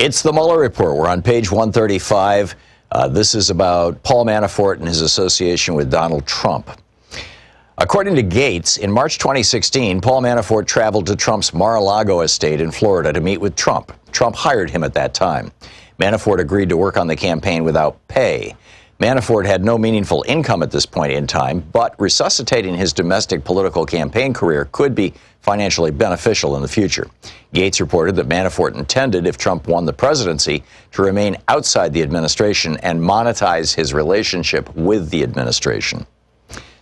It's the Mueller report. We're on page 135. This is about Paul Manafort and his association with Donald Trump. According to Gates, in March 2016, Paul Manafort traveled to Trump's Mar-a-Lago estate in Florida to meet with Trump. Trump hired him at that time. Manafort agreed to work on the campaign without pay. Manafort had no meaningful income at this point in time, but resuscitating his domestic political campaign career could be financially beneficial in the future. Gates reported that Manafort intended, if Trump won the presidency, to remain outside the administration and monetize his relationship with the administration.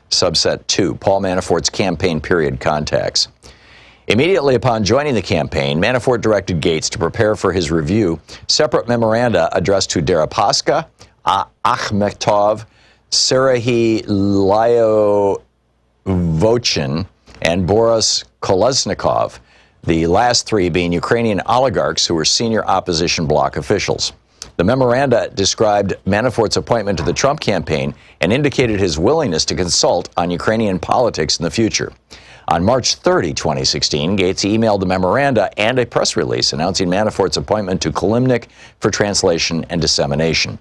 Subset 2, Paul Manafort's campaign period contacts. Immediately upon joining the campaign, Manafort directed Gates to prepare for his review separate memoranda addressed to Deripaska, Akhmetov, Serhiy Lyovochin, and Boris Kolesnikov, the last three being Ukrainian oligarchs who were senior opposition bloc officials. The memoranda described Manafort's appointment to the Trump campaign and indicated his willingness to consult on Ukrainian politics in the future. On March 30, 2016, Gates emailed the memoranda and a press release announcing Manafort's appointment to Kilimnik for translation and dissemination.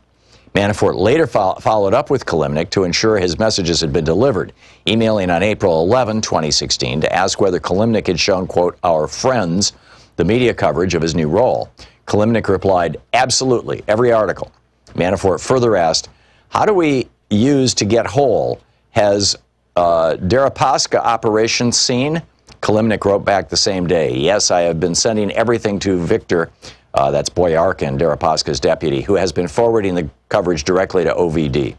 Manafort later followed up with Kilimnik to ensure his messages had been delivered, emailing on April 11, 2016, to ask whether Kilimnik had shown, quote, "our friends," the media coverage of his new role. Kilimnik replied, "absolutely, every article." Manafort further asked, "how do we use to get whole? Has Deripaska operation seen?" Kilimnik wrote back the same day, "yes, I have been sending everything to Victor," that's Boyarkin, Deripaska's deputy, who has been forwarding the coverage directly to OVD.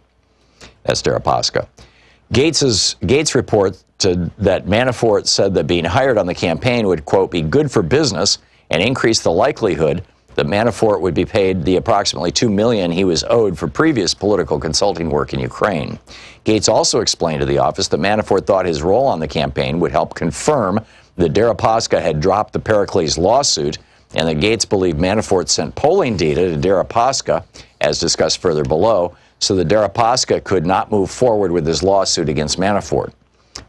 That's Deripaska. Gates reported that Manafort said that being hired on the campaign would, quote, be good for business and increase the likelihood that Manafort would be paid the approximately $2 million he was owed for previous political consulting work in Ukraine. Gates also explained to the office that Manafort thought his role on the campaign would help confirm that Deripaska had dropped the Pericles lawsuit, and that Gates believed Manafort sent polling data to Deripaska, as discussed further below, so that Deripaska could not move forward with his lawsuit against Manafort.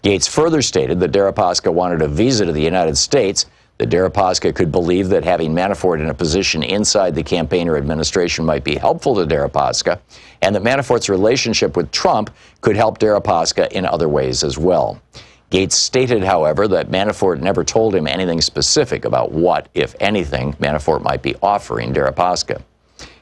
Gates further stated that Deripaska wanted a visa to the United States, that Deripaska could believe that having Manafort in a position inside the campaign or administration might be helpful to Deripaska, and that Manafort's relationship with Trump could help Deripaska in other ways as well. Gates stated, however, that Manafort never told him anything specific about what, if anything, Manafort might be offering Deripaska.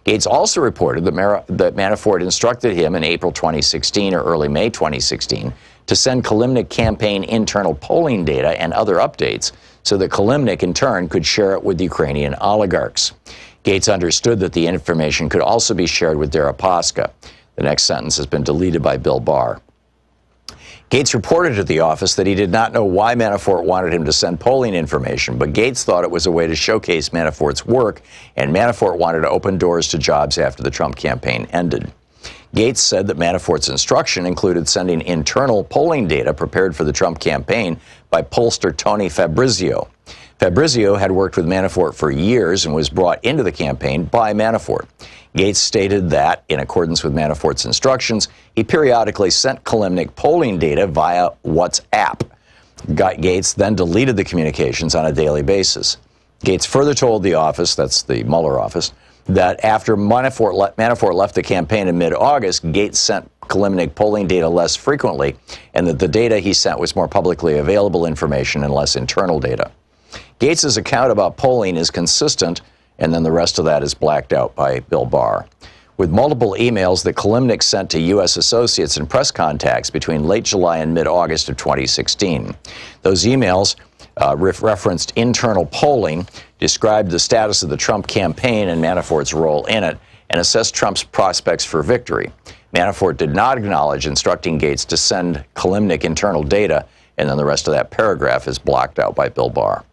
Gates also reported that Manafort instructed him in April 2016 or early May 2016 to send Kilimnik campaign internal polling data and other updates so that Kilimnik, in turn, could share it with Ukrainian oligarchs. Gates understood that the information could also be shared with Deripaska. The next sentence has been deleted by Bill Barr. Gates reported to the office that he did not know why Manafort wanted him to send polling information, but Gates thought it was a way to showcase Manafort's work, and Manafort wanted to open doors to jobs after the Trump campaign ended. Gates said that Manafort's instruction included sending internal polling data prepared for the Trump campaign by pollster Tony Fabrizio. Fabrizio had worked with Manafort for years and was brought into the campaign by Manafort. Gates stated that, in accordance with Manafort's instructions, he periodically sent Kilimnik polling data via WhatsApp. Gates then deleted the communications on a daily basis. Gates further told the office, that's the Mueller office, that after Manafort left the campaign in mid-August, Gates sent Kilimnik polling data less frequently, and that the data he sent was more publicly available information and less internal data. Gates's account about polling is consistent, and then the rest of that is blacked out by Bill Barr. With multiple emails that Kilimnik sent to U.S. associates and press contacts between late July and mid-August of 2016. Those emails referenced internal polling, described the status of the Trump campaign and Manafort's role in it, and assessed Trump's prospects for victory. Manafort did not acknowledge instructing Gates to send Kilimnik internal data, and then the rest of that paragraph is blocked out by Bill Barr.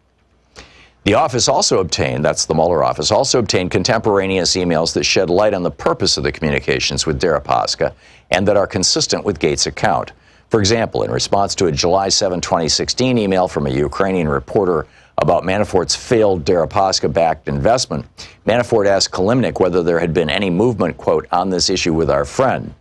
The office also obtained, that's the Mueller office, also obtained contemporaneous emails that shed light on the purpose of the communications with Deripaska and that are consistent with Gates' account. For example, in response to a July 7, 2016 email from a Ukrainian reporter about Manafort's failed Deripaska-backed investment, Manafort asked Kilimnik whether there had been any movement, quote, on this issue with our friend.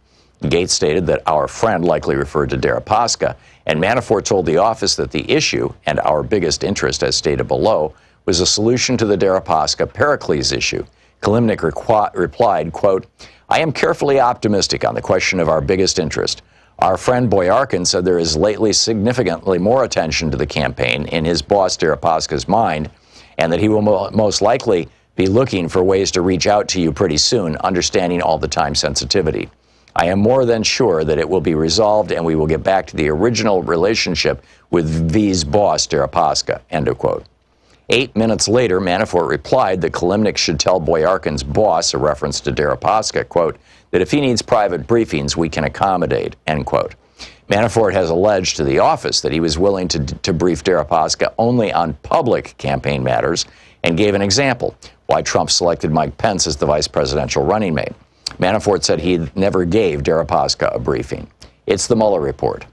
Gates stated that our friend likely referred to Deripaska, and Manafort told the office that the issue, and our biggest interest as stated below, was a solution to the Deripaska-Pericles issue, Kilimnik replied, quote, "I am carefully optimistic on the question of our biggest interest. Our friend Boyarkin said there is lately significantly more attention to the campaign in his boss Deripaska's mind, and that he will most likely be looking for ways to reach out to you pretty soon, understanding all the time sensitivity. I am more than sure that it will be resolved and we will get back to the original relationship with V's boss, Deripaska," end of quote. 8 minutes later, Manafort replied that Kilimnik should tell Boyarkin's boss, a reference to Deripaska, quote, that if he needs private briefings, we can accommodate, end quote. Manafort has alleged to the office that he was willing to brief Deripaska only on public campaign matters and gave an example why Trump selected Mike Pence as the vice presidential running mate. Manafort said he never gave Deripaska a briefing. It's the Mueller report.